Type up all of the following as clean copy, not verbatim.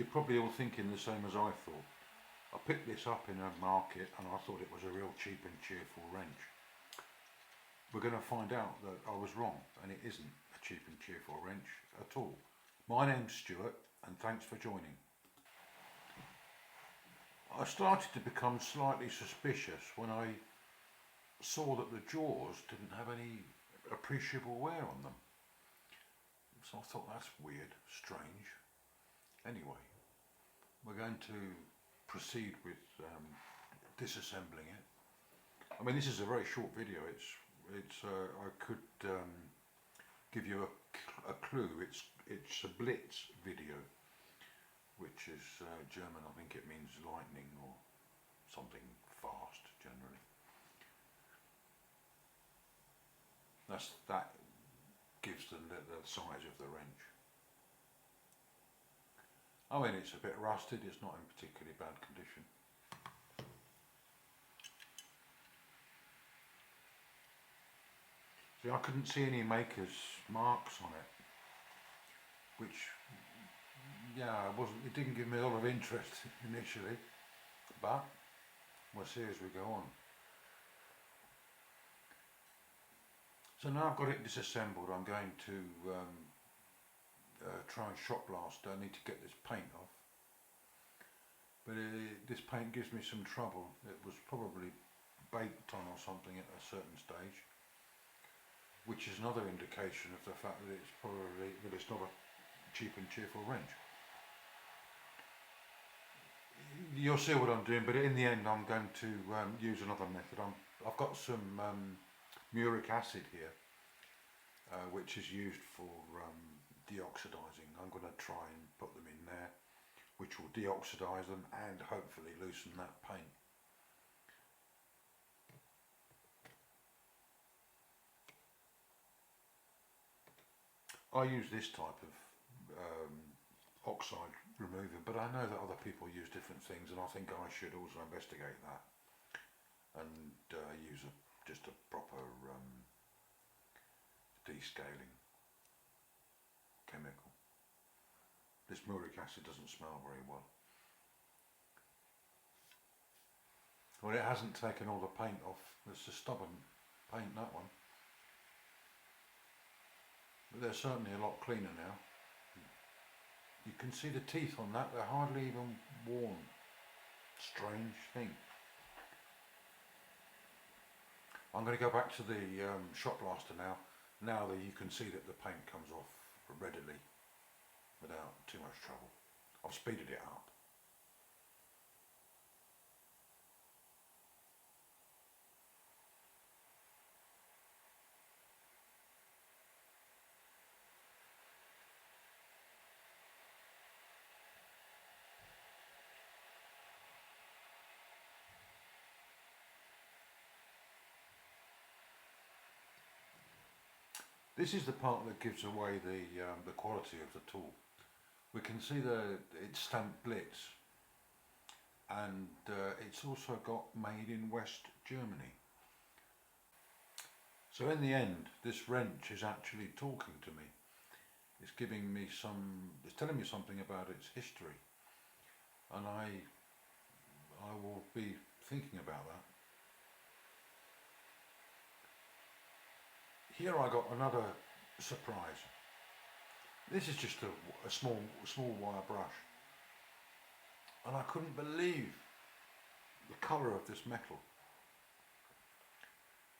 You're probably all thinking the same as I thought. I picked this up in a market and I thought it was a real cheap and cheerful wrench. We're going to find out that I was wrong, and it isn't a cheap and cheerful wrench at all. My name's Stuart, and thanks for joining. I started to become slightly suspicious when I saw that the jaws didn't have any appreciable wear on them. So I thought, that's weird, strange. Anyway, we're going to proceed with disassembling it. I mean, this is a very short video. I could give you a clue. It's a Blitz video, which is German. I think it means lightning or something fast generally. That gives the size of the wrench. I mean, it's a bit rusted. It's not in particularly bad condition. See, I couldn't see any maker's marks on it, which, yeah, it didn't give me a lot of interest initially, but we'll see as we go on. So now I've got it disassembled, I'm going to try and shot blast. I need to get this paint off, but this paint gives me some trouble. It was probably baked on or something at a certain stage, which is another indication of the fact that it's not a cheap and cheerful wrench. You'll see what I'm doing, but in the end I'm going to use another method. I've got some muric acid here, which is used for deoxidizing. I'm going to try and put them in there, which will deoxidize them and hopefully loosen that paint. I use this type of oxide remover, but I know that other people use different things, and I think I should also investigate that and use just a proper descaling chemical. This muric acid doesn't smell very well. Well, it hasn't taken all the paint off. It's a stubborn paint, that one. But they're certainly a lot cleaner now. You can see the teeth on that, they're hardly even worn. Strange thing. I'm going to go back to the shot blaster now that you can see that the paint comes off readily without too much trouble. I've speeded it up. This is the part that gives away the quality of the tool. We can see it's stamped Blitz, and it's also got made in West Germany. So in the end, this wrench is actually talking to me. It's giving me it's telling me something about its history, and I will be thinking about that. Here I got another surprise. This is just a small wire brush, and I couldn't believe the colour of this metal.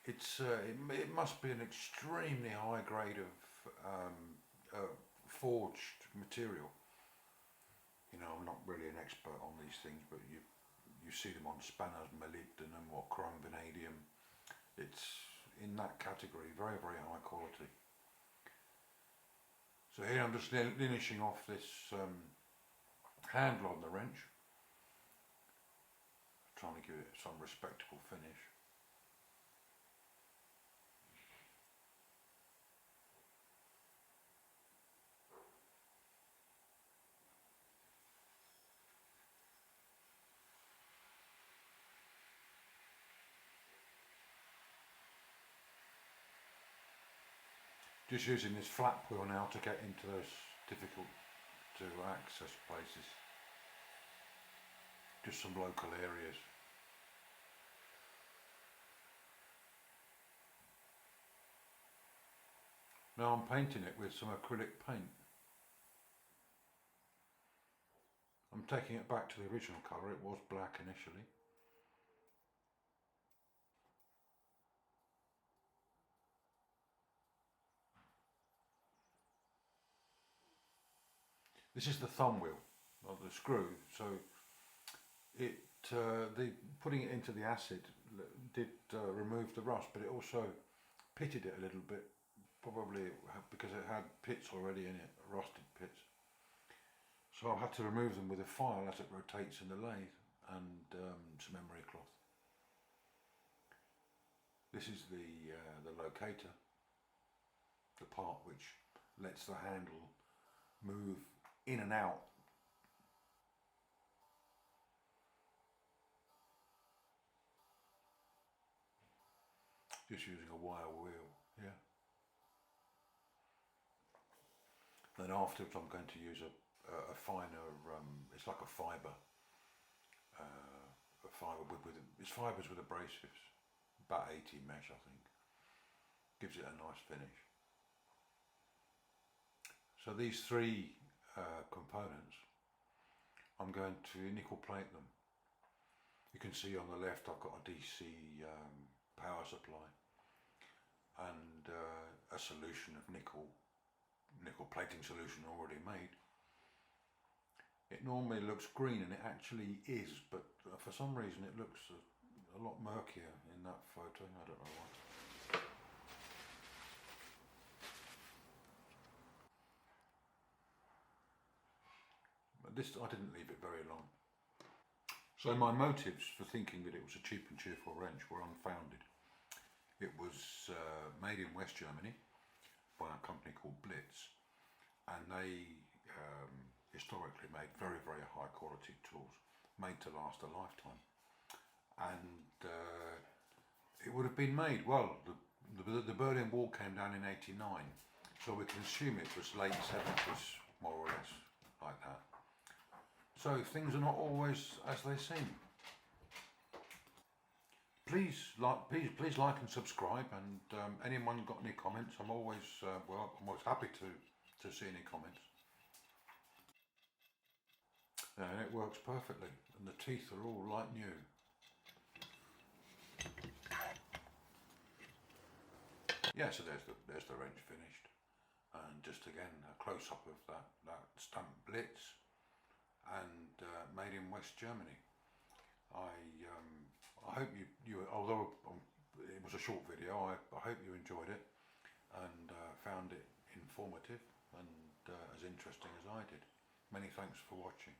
It must be an extremely high grade of forged material. You know, I'm not really an expert on these things, but you see them on spanners, molybdenum or chrome vanadium. It's in that category, very, very high quality. So here I'm just finishing off this handle on the wrench, trying to give it some respectable finish. Just using this flap wheel now to get into those difficult to access places. just some local areas. Now I'm painting it with some acrylic paint. I'm taking it back to the original colour. It was black initially. This is the thumb wheel of the screw, so it putting it into the acid did remove the rust, but it also pitted it a little bit, probably because it had pits already in it, rusted pits. So I'll have to remove them with a file as it rotates in the lathe, and some emery cloth. This is the locator, the part which lets the handle move in and out. Just using a wire wheel, yeah. Then afterwards I'm going to use a finer, it's like a fibre, with it's fibres with abrasives, about 80 mesh I think, gives it a nice finish. So these three components, I'm going to nickel plate them. You can see on the left I've got a DC power supply and a solution of nickel plating solution already made. It normally looks green, and it actually is, but for some reason it looks a lot murkier in that photo. I don't know why. But this, I didn't leave it very long. So my motives for thinking that it was a cheap and cheerful wrench were unfounded. It was made in West Germany by a company called Blitz, and they historically made very, very high quality tools, made to last a lifetime. And it would have been made, well, the Berlin Wall came down in '89, so we can assume it was late 70s, more or less, like that. So things are not always as they seem. Please like and subscribe, and anyone got any comments? I'm always I'm always happy to see any comments. And it works perfectly, and the teeth are all like new. Yeah, so there's the wrench finished, and just again a close up of that stamp Blitz, and made in West Germany. I hope you although it was a short video, I hope you enjoyed it and found it informative and as interesting as I did. Many thanks for watching.